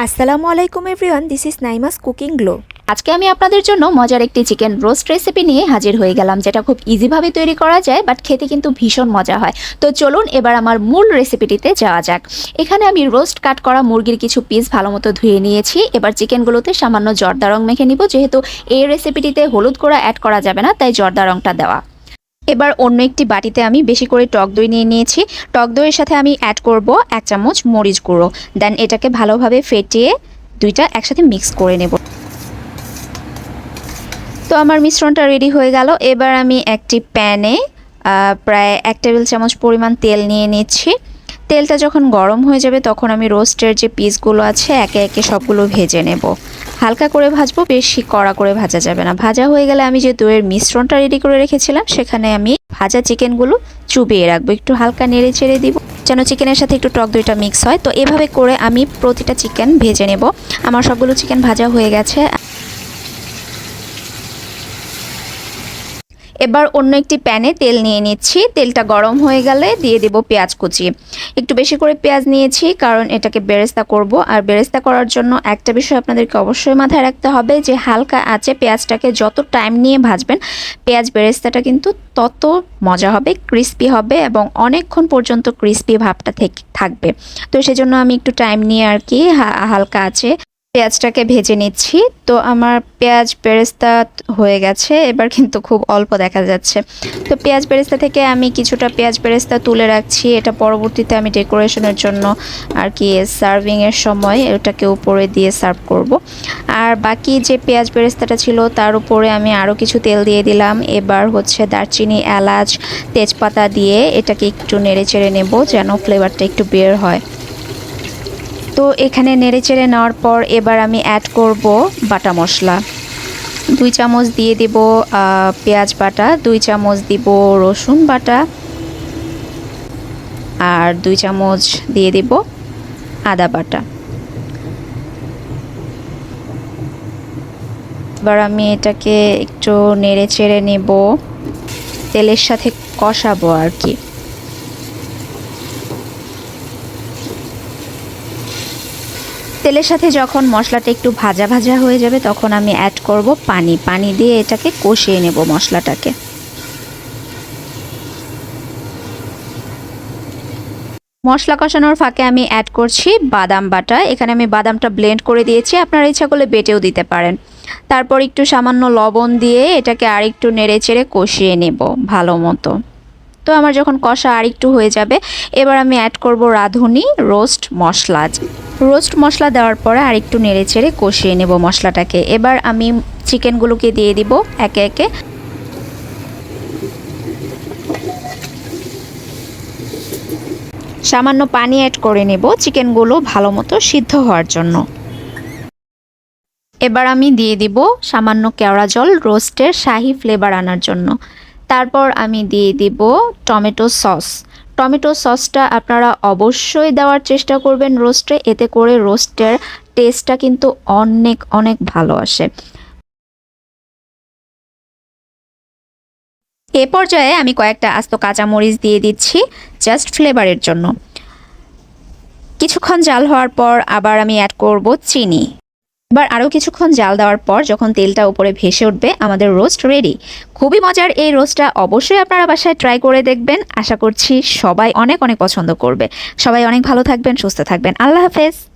আসসালামু আলাইকুম everyone, this is Naima's cooking glow. আজকে আমি আপনাদের জন্য মজার একটি চিকেন রোস্ট রেসিপি নিয়ে হাজির হয়ে গেলাম, যেটা খুব ইজিভাবে তৈরি করা যায়, বাট খেতে কিন্তু ভীষণ মজা হয়। তো চলুন এবার আমার মূল রেসিপিটিতে যাওয়া যাক। এখানে আমি রোস্ট কাট করা মুরগির কিছু পিস ভালো মতো ধুয়ে নিয়েছি। এবার চিকেনগুলোতে সামান্য জর্দা রং মেখে নিব, যেহেতু এই রেসিপিটিতে হলুদ গুঁড়া অ্যাড করা যাবে না, তাই জর্দা রংটা দেওয়া। এবার অন্য একটি বাটিতে আমি বেশি করে টক দই নিয়ে নিয়েছি। টক দইয়ের সাথে আমি অ্যাড করব 1 চামচ মরিচ গুঁড়ো। দেন এটাকে ভালোভাবে ফেটিয়ে দুইটা একসাথে মিক্স করে নেব। তো আমার মিশ্রণটা রেডি হয়ে গেল। এবার আমি একটি প্যানে প্রায় 1 টেবিল চামচ পরিমাণ তেল নিয়ে নিচ্ছি। তেলটা যখন গরম হয়ে যাবে তখন আমি রোস্টের যে পিসগুলো আছে একে একে সবগুলো ভেজে নেব। হালকা করে ভাজবো, বেশি কড়া করে ভাজা যাবে না। ভাজা হয়ে গেলে আমি যে দইয়ের মিশ্রণটা রেডি করে রেখেছিলাম সেখানে আমি ভাজা চিকেনগুলো চুবিয়ে রাখবো। একটু হালকা নেড়ে চেড়ে দিব যেন চিকেনের সাথে একটু টক দইটা মিক্স হয়। তো এভাবে করে আমি প্রতিটা চিকেন ভেজে নেব। আমার সবগুলো চিকেন ভাজা হয়ে গেছে। এবার অন্য একটি প্যানে তেল নিয়ে নিচ্ছি। তেলটা গরম হয়ে গেলে দিয়ে দেব পেঁয়াজ কুচি। একটু বেশি করে পেঁয়াজ নিয়েছি, কারণ এটাকে বেরেস্তা করব। আর বেরেস্তা করার জন্য একটা বিষয় আপনাদেরকে অবশ্যই মাথায় রাখতে হবে, যে হালকা আঁচে পেঁয়াজটাকে যত টাইম নিয়ে ভাজবেন, পেঁয়াজ বেরেস্তাটা কিন্তু তত মজা হবে, ক্রিস্পি হবে এবং অনেকক্ষণ পর্যন্ত ক্রিস্পি ভাবটা থাকবে। তো সেজন্য আমি একটু টাইম নিয়ে আর কি হালকা আঁচে পেঁয়াজটাকে ভেজে নিচ্ছি। তো আমার পেঁয়াজ বেরেস্তা হয়ে গেছে, এবার কিন্তু খুব অল্প দেখা যাচ্ছে। তো পেঁয়াজ বেরেস্তা থেকে আমি কিছুটা পেঁয়াজ বেরেস্তা তুলে রাখছি। এটা পরবর্তীতে আমি ডেকোরেশনের জন্য আর কি সার্ভিংয়ের সময় ওটাকে উপরে দিয়ে সার্ভ করব। আর বাকি যে পেঁয়াজ বেরেস্তাটা ছিল তার উপরে আমি আরও কিছু তেল দিয়ে দিলাম। এবার হচ্ছে দারচিনি, এলাচ, তেজপাতা দিয়ে এটাকে একটু নেড়ে চেড়ে নেব যেন ফ্লেভারটা একটু বের হয়। তো এখানে নেড়েচেড়ে নেওয়ার পর এবার আমি অ্যাড করব বাটা মশলা। 2 চামচ দিয়ে দিব পেঁয়াজ বাটা, 2 চামচ দিব রসুন বাটা, আর 2 চামচ দিয়ে দিব আদা বাটা। এবার আমি এটাকে একটু নেড়েচেড়ে নেব, তেলের সাথে কষাবো আর কি। তেলের সাথে যখন মশলাটা একটু ভাজা ভাজা হয়ে যাবে তখন আমি অ্যাড করব পানি দিয়ে এটাকে কষিয়ে নেব মশলাটাকে। মশলা কষানোর ফাঁকে আমি অ্যাড করছি বাদাম বাটা। এখানে আমি বাদামটা ব্লেন্ড করে দিয়েছি, আপনারা ইচ্ছা করলে বেটেও দিতে পারেন। তারপর একটু সামান্য লবণ দিয়ে এটাকে আরেকটু নেড়ে চেড়ে কষিয়ে নেব ভালো মতো। তো আমার যখন কষা আরেকটু হয়ে যাবে এবার আমি অ্যাড করব রাঁধুনি রোস্ট মশলা। রোস্ট মশলা দেওয়ার পরে আরেকটু নেড়ে চেড়ে কষিয়ে নেব মশলাটাকে। এবার আমি চিকেনগুলোকে দিয়ে দিব একে একে। সামান্য পানি অ্যাড করে নেব চিকেনগুলো ভালো মতো সিদ্ধ হওয়ার জন্য। এবার আমি দিয়ে দিব সামান্য কেওড়া জল রোস্টের শাহি ফ্লেভার আনার জন্য। তারপর আমি দিয়ে দিব টমেটো সস। টমেটো সসটা আপনারা অবশ্যই দেওয়ার চেষ্টা করবেন রোস্টে, এতে করে রোস্টের টেস্টটা কিন্তু অনেক অনেক ভালো আসে। এ পর্যায়ে আমি কয়েকটা আস্ত কাঁচামরিচ দিয়ে দিচ্ছি জাস্ট ফ্লেভারের জন্য। কিছুক্ষণ জাল হওয়ার পর আবার আমি অ্যাড করব চিনি। এবার আরও কিছুক্ষণ জাল দেওয়ার পর যখন তেলটা উপরে ভেসে উঠবে আমাদের রোস্ট রেডি। খুবই মজার এই রোস্টটা অবশ্যই আপনারা বাসায় ট্রাই করে দেখবেন। আশা করছি সবাই অনেক অনেক পছন্দ করবে। সবাই অনেক ভালো থাকবেন, সুস্থ থাকবেন। আল্লাহ হাফেজ।